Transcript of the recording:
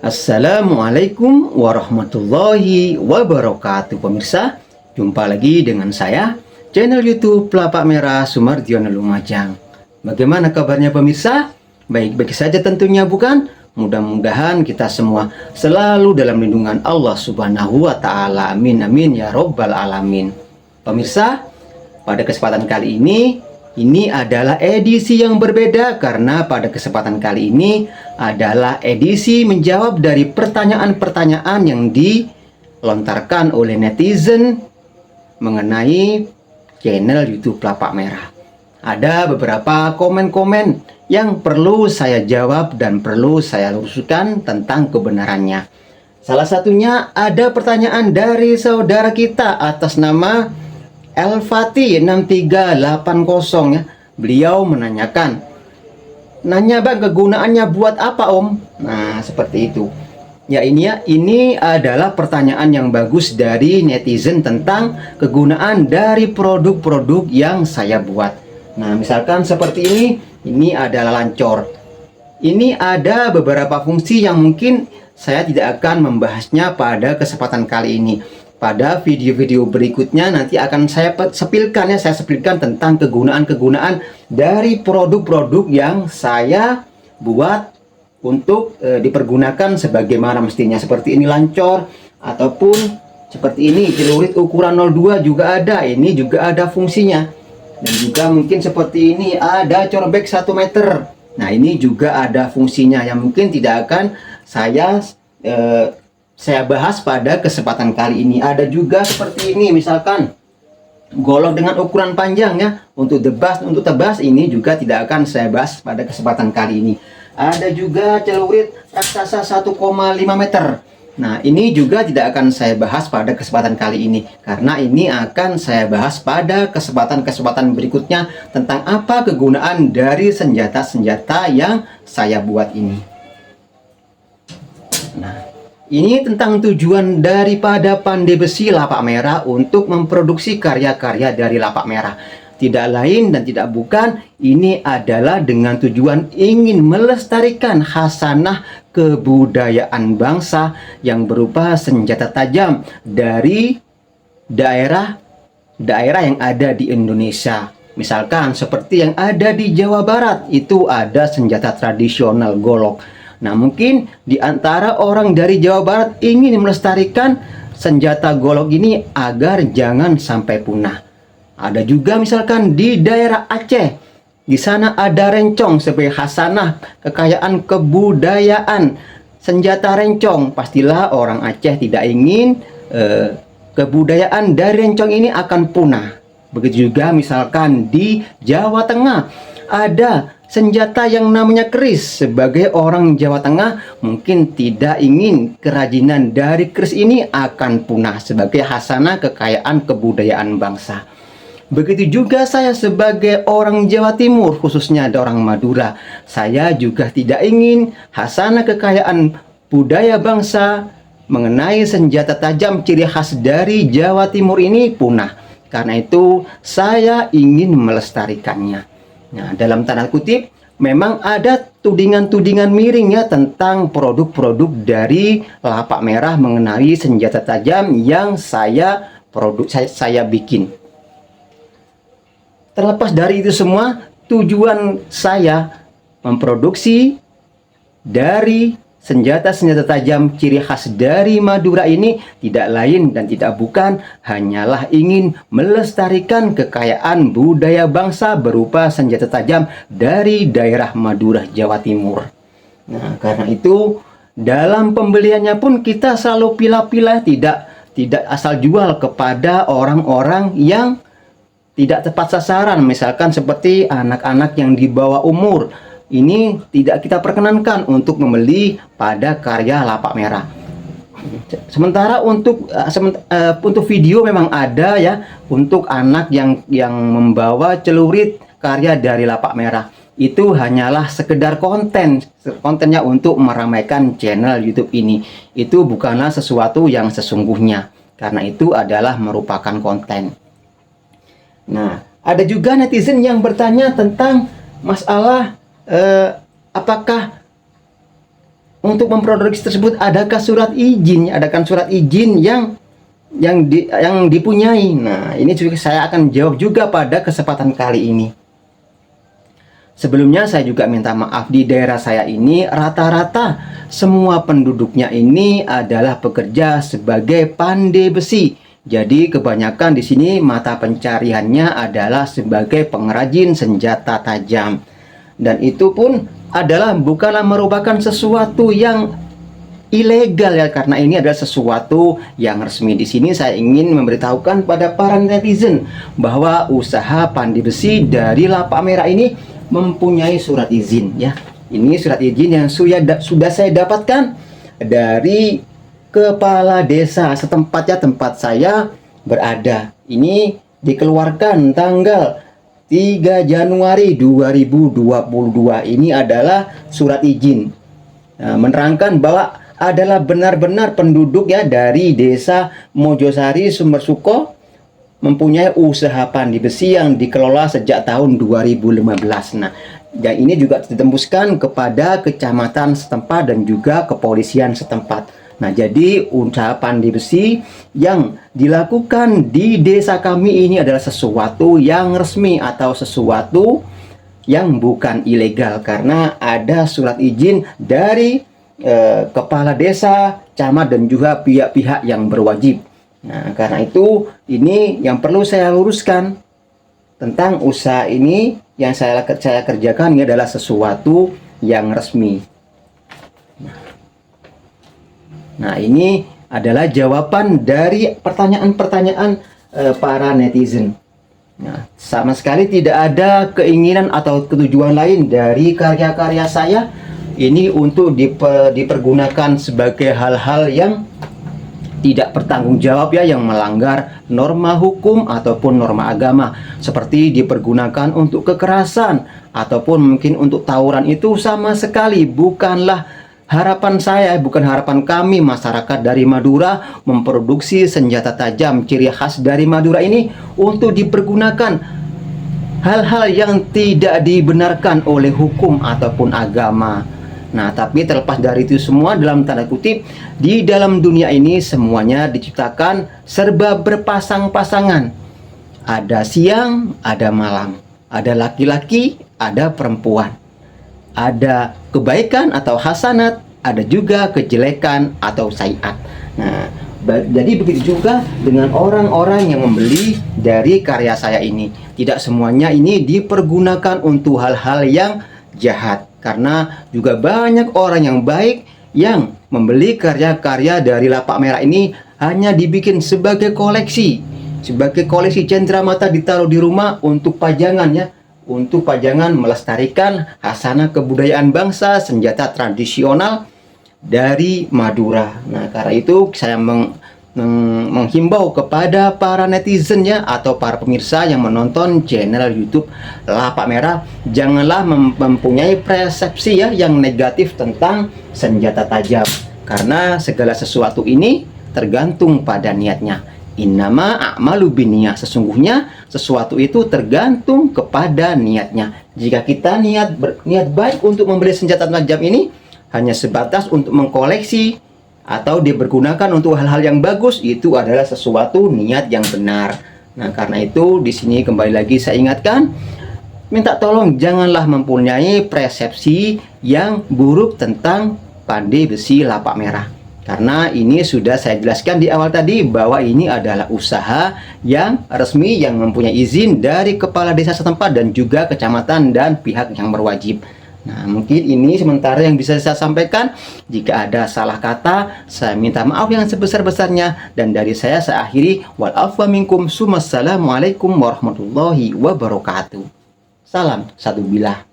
Assalamualaikum warahmatullahi wabarakatuh. Pemirsa, jumpa lagi dengan saya, channel YouTube Pelapak Merah Sumardiono Lumajang. Bagaimana kabarnya pemirsa? Baik-baik saja tentunya, bukan? Mudah-mudahan kita semua selalu dalam lindungan Allah Subhanahu wa Ta'ala. Amin amin ya Robbal Alamin. Pemirsa, pada kesempatan kali ini adalah edisi yang berbeda karena pada kesempatan kali ini adalah edisi menjawab dari pertanyaan-pertanyaan yang dilontarkan oleh netizen mengenai channel YouTube Pelapak Merah. Ada beberapa komen-komen yang perlu saya jawab dan perlu saya luruskan tentang kebenarannya. Salah satunya ada pertanyaan dari saudara kita atas nama Elfati 6380 ya. Beliau menanyakan, bang, kegunaannya buat apa om? Nah, seperti itu. Ya, ini adalah pertanyaan yang bagus dari netizen tentang kegunaan dari produk-produk yang saya buat. Nah, misalkan seperti ini adalah lancor. Ini ada beberapa fungsi yang mungkin saya tidak akan membahasnya pada kesempatan kali ini. Pada video-video berikutnya nanti akan saya sepilkan tentang kegunaan-kegunaan dari produk-produk yang saya buat untuk dipergunakan sebagaimana mestinya. Seperti ini lancor, ataupun seperti ini celurit ukuran 02 juga ada. Ini juga ada fungsinya. Dan juga mungkin seperti ini ada corebek 1 meter. Nah, ini juga ada fungsinya yang mungkin tidak akan saya bahas pada kesempatan kali ini. Ada juga seperti ini, misalkan golok dengan ukuran panjang ya, untuk tebas ini juga tidak akan saya bahas pada kesempatan kali ini. Ada juga celurit raksasa 1,5 meter. Nah, ini juga tidak akan saya bahas pada kesempatan kali ini, karena ini akan saya bahas pada kesempatan-kesempatan berikutnya tentang apa kegunaan dari senjata-senjata yang saya buat ini. Nah, ini tentang tujuan daripada Pandai Besi Lapak Merah untuk memproduksi karya-karya dari Lapak Merah. Tidak lain dan tidak bukan, ini adalah dengan tujuan ingin melestarikan khasanah kebudayaan bangsa yang berupa senjata tajam dari daerah yang ada di Indonesia. Misalkan seperti yang ada di Jawa Barat, itu ada senjata tradisional golok. Nah, mungkin di antara orang dari Jawa Barat ingin melestarikan senjata golok ini agar jangan sampai punah. Ada juga misalkan di daerah Aceh. Di sana ada rencong sebagai khasanah kekayaan kebudayaan. Senjata rencong, pastilah orang Aceh tidak ingin kebudayaan dari rencong ini akan punah. Begitu juga misalkan di Jawa Tengah ada senjata yang namanya keris. Sebagai orang Jawa Tengah mungkin tidak ingin kerajinan dari keris ini akan punah sebagai khasanah kekayaan kebudayaan bangsa. Begitu juga saya sebagai orang Jawa Timur, khususnya ada orang Madura. Saya juga tidak ingin khasanah kekayaan budaya bangsa mengenai senjata tajam ciri khas dari Jawa Timur ini punah. Karena itu saya ingin melestarikannya. Nah, dalam tanda kutip, memang ada tudingan-tudingan miring ya tentang produk-produk dari Lapak Merah mengenai senjata tajam yang saya bikin. Terlepas dari itu semua, tujuan saya memproduksi dari senjata-senjata tajam ciri khas dari Madura ini tidak lain dan tidak bukan hanyalah ingin melestarikan kekayaan budaya bangsa berupa senjata tajam dari daerah Madura, Jawa Timur. Nah, karena itu dalam pembeliannya pun kita selalu pilah-pilah, tidak asal jual kepada orang-orang yang tidak tepat sasaran. Misalkan seperti anak-anak yang di bawah umur, ini tidak kita perkenankan untuk membeli pada karya Lapak Merah. Sementara untuk video memang ada ya, untuk anak yang membawa celurit karya dari Lapak Merah. Itu hanyalah sekedar kontennya untuk meramaikan channel YouTube ini. Itu bukanlah sesuatu yang sesungguhnya, karena itu adalah merupakan konten. Nah, ada juga netizen yang bertanya tentang masalah apakah untuk memproduksi tersebut adakah surat izin? Adakah surat izin yang dipunyai? Nah, ini juga saya akan jawab juga pada kesempatan kali ini. Sebelumnya saya juga minta maaf, di daerah saya ini rata-rata semua penduduknya ini adalah pekerja sebagai pandai besi. Jadi kebanyakan di sini mata pencariannya adalah sebagai pengrajin senjata tajam. Dan itu pun bukanlah merupakan sesuatu yang ilegal ya, karena ini adalah sesuatu yang resmi. Di sini saya ingin memberitahukan pada para netizen bahwa usaha pandai besi dari Lapak Merah ini mempunyai surat izin ya. Ini surat izin yang sudah saya dapatkan dari kepala desa setempat ya, tempat saya berada. Ini dikeluarkan tanggal 3 Januari 2022. Ini adalah surat izin. Nah, menerangkan bahwa adalah benar-benar penduduk ya dari desa Mojosari Sumbersuko mempunyai usaha pandai besi yang dikelola sejak tahun 2015. Nah, dan ini juga ditembuskan kepada kecamatan setempat dan juga kepolisian setempat. Nah, jadi usaha pandai besi yang dilakukan di desa kami ini adalah sesuatu yang resmi atau sesuatu yang bukan ilegal, karena ada surat izin dari kepala desa, camat, dan juga pihak-pihak yang berwajib. Nah, karena itu ini yang perlu saya luruskan tentang usaha ini yang saya kerjakan. Ini adalah sesuatu yang resmi. Nah, ini adalah jawaban dari pertanyaan-pertanyaan para netizen. Nah, sama sekali tidak ada keinginan atau tujuan lain dari karya-karya saya ini untuk dipergunakan sebagai hal-hal yang tidak bertanggung jawab ya, yang melanggar norma hukum ataupun norma agama, seperti dipergunakan untuk kekerasan ataupun mungkin untuk tawuran. Itu sama sekali bukanlah harapan saya, bukan harapan kami masyarakat dari Madura memproduksi senjata tajam ciri khas dari Madura ini untuk dipergunakan hal-hal yang tidak dibenarkan oleh hukum ataupun agama. Nah, tapi terlepas dari itu semua, dalam tanda kutip, di dalam dunia ini semuanya diciptakan serba berpasang-pasangan. Ada siang, ada malam. Ada laki-laki, ada perempuan. Ada kebaikan atau hasanat, ada juga kejelekan atau sayiat. Nah, jadi begitu juga dengan orang-orang yang membeli dari karya saya ini. Tidak semuanya ini dipergunakan untuk hal-hal yang jahat, karena juga banyak orang yang baik yang membeli karya-karya dari Lapak Merah ini hanya dibikin sebagai koleksi, cenderamata, ditaruh di rumah untuk pajangan ya, untuk pajangan melestarikan hasanah kebudayaan bangsa, senjata tradisional dari Madura. Nah, karena itu saya menghimbau kepada para netizen ya, atau para pemirsa yang menonton channel YouTube Lapak Merah, janganlah mempunyai persepsi ya yang negatif tentang senjata tajam, karena segala sesuatu ini tergantung pada niatnya. Innama a'malu binniyah, sesungguhnya sesuatu itu tergantung kepada niatnya. Jika kita niat baik untuk membeli senjata tajam ini hanya sebatas untuk mengkoleksi atau dipergunakan untuk hal-hal yang bagus, itu adalah sesuatu niat yang benar. Nah, karena itu di sini kembali lagi saya ingatkan, minta tolong janganlah mempunyai persepsi yang buruk tentang pandai besi Lapak Merah. Karena ini sudah saya jelaskan di awal tadi bahwa ini adalah usaha yang resmi yang mempunyai izin dari kepala desa setempat dan juga kecamatan dan pihak yang berwajib. Nah, mungkin ini sementara yang bisa saya sampaikan. Jika ada salah kata, saya minta maaf yang sebesar-besarnya. Dan dari saya akhiri. Wal afwa minkum. Assalamualaikum warahmatullahi wabarakatuh. Salam satu bilah.